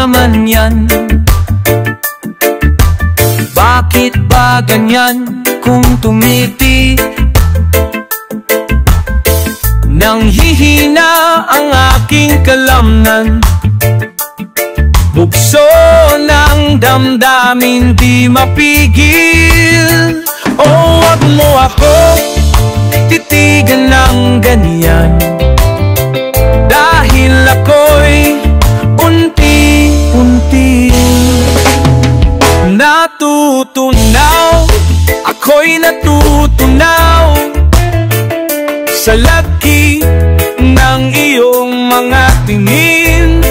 naman yan? Bakit ba ganyan kung tumiti? Nang hihina ang aking kalamnan, bugso ng damdamin di mapigil. Oh, wag mo ako titigan ng ganyan, dahil ako'y unti-unti natutunaw. Ako'y natutunaw sa laki ng iyong mga tingin.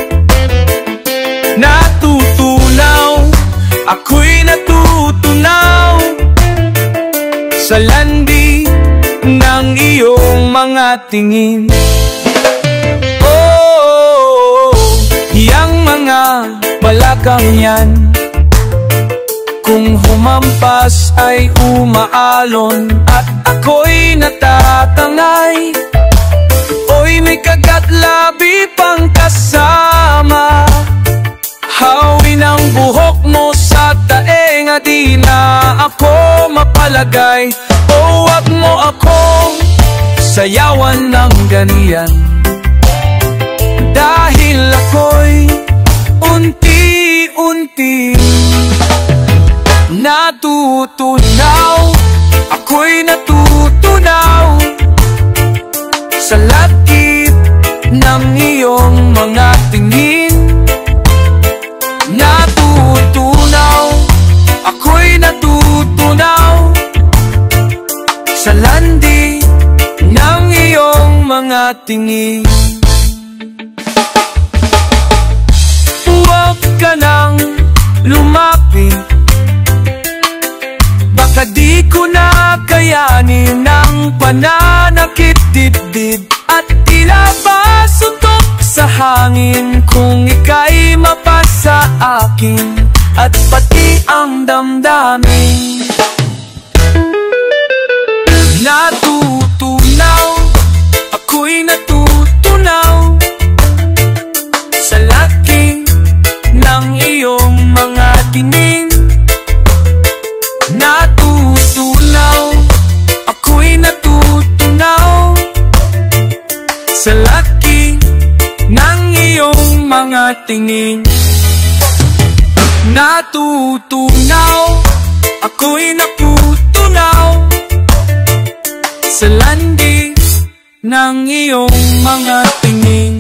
Natutunaw, ako'y natutunaw sa landi ng iyong mga tingin. Oh, yang mga balakang yan, kung humampas ay umaalon at ako'y natatangay. Oy, may kagat-labi pang kasama, hawin ang buhok mo sa taenga, di na ako mapalagay. O wag mo akong sayawan ng ganyan, dahil ako'y unti-unti natutunaw. Ako'y natutunaw sa lakip ng iyong mga tingin. Natutunaw, ako'y natutunaw sa landi ng iyong mga tingin. Huwag ka nang lumapit, baka di ko na kayanin ang pananakit dibdib at tila ba suntok sa hangin kung ika'y mapasa akin at pati ang damdamin. Natutunaw, ako'y natutunaw sa laki ng iyong mga tining. Natutunaw, ako'y natutunaw sa laki ng iyong mga tingin. Natutunaw, ako'y natutunaw sa landi ng iyong mga tingin.